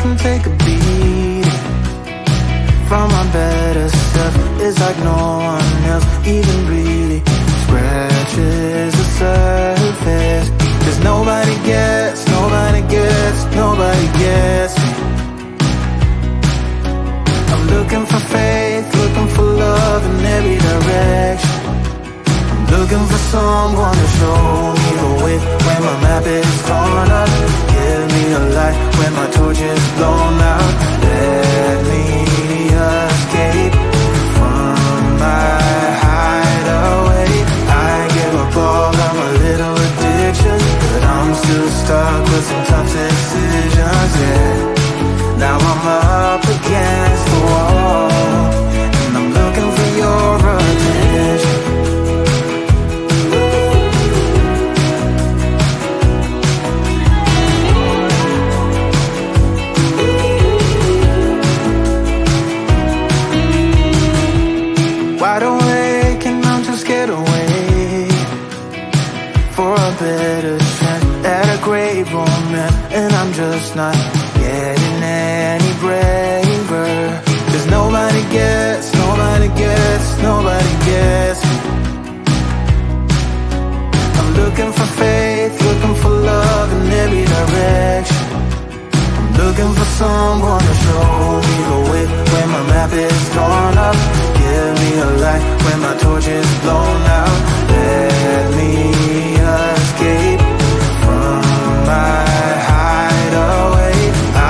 and take a beat from my better self. It's like no one else even really scratches the surface. 'Cause nobody gets me. I'm looking for faith, looking for love in every direction. I'm looking for someone to show me the way when my map is torn up. Give me a light when my torch is blown out. Let me escape from my hideaway. I give up all of my little addictions, but I'm still stuck with some tough decisions, yeah. Now I'm up against the wall, and I'm looking for your attention. Wide awake and I'm too scared away for a better chance at a great romance, and I'm just not getting any braver. 'Cause nobody gets me. I'm looking for faith, looking for love in every direction. I'm looking for someone to show me the way when my map is torn up. Give me a light when my torch is blown out. Let me escape from my hideaway.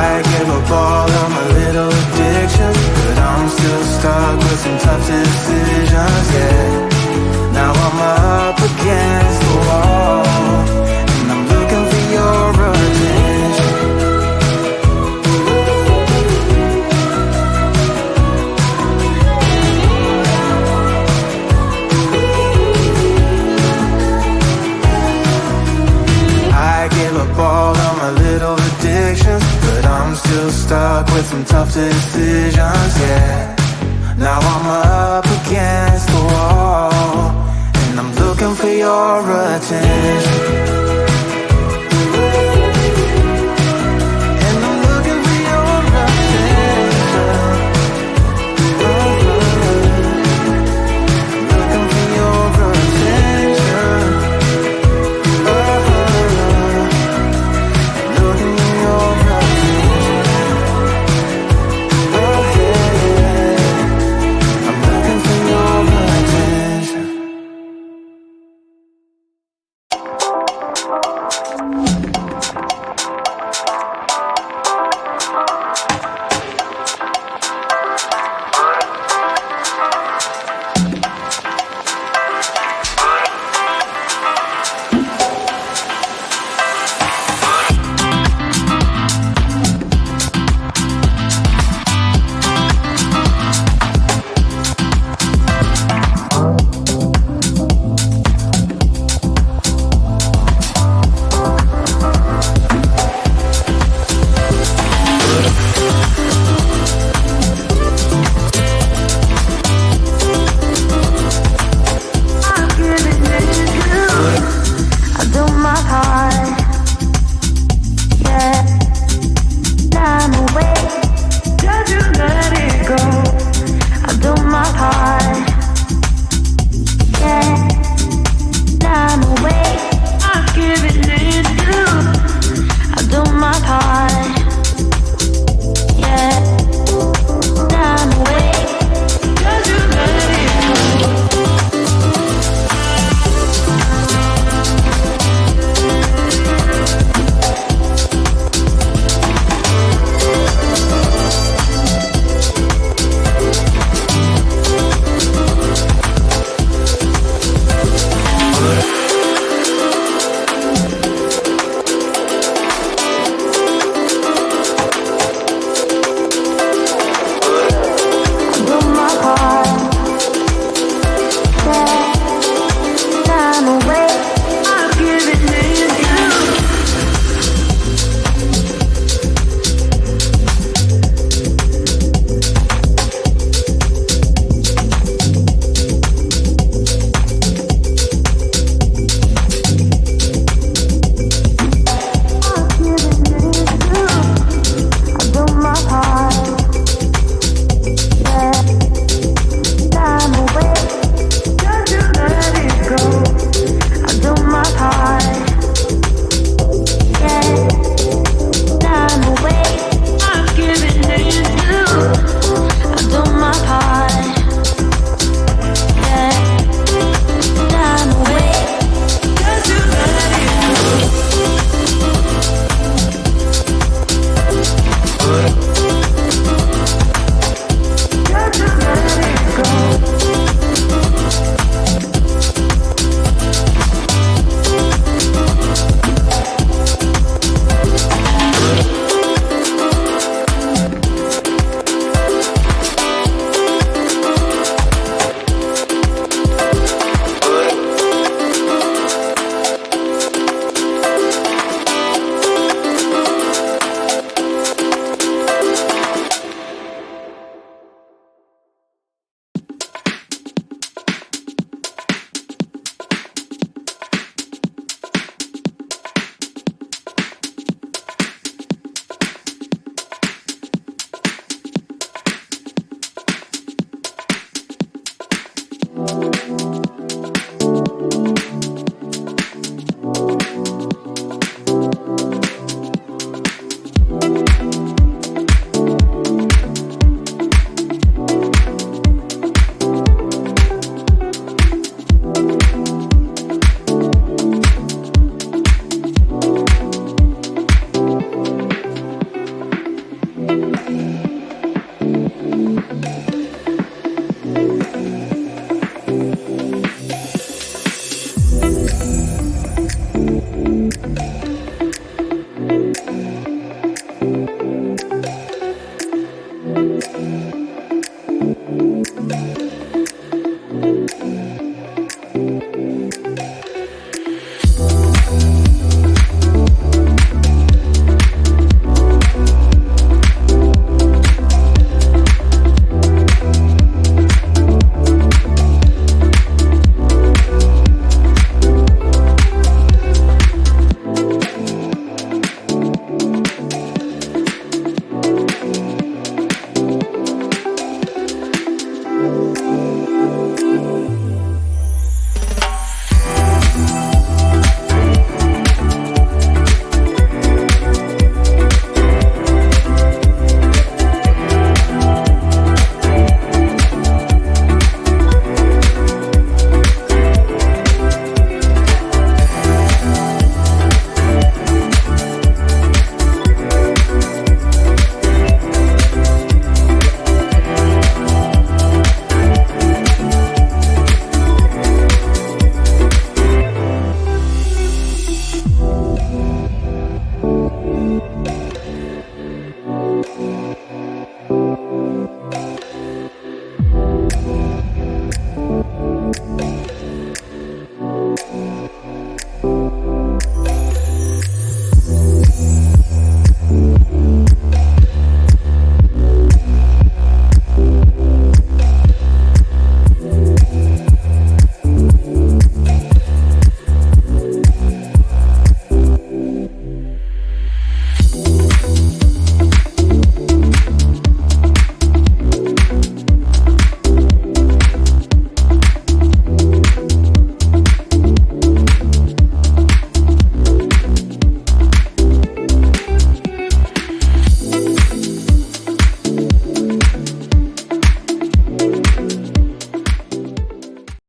I give up all of my little addictions, but I'm still stuck with some tough decisions, yeah. Now I'm up against the wall, and I'm looking for your attention. I give up all of my little addictions, but I'm still stuck with some tough decisions, yeah. Now I'm up against the wall, and I'm looking for your attention.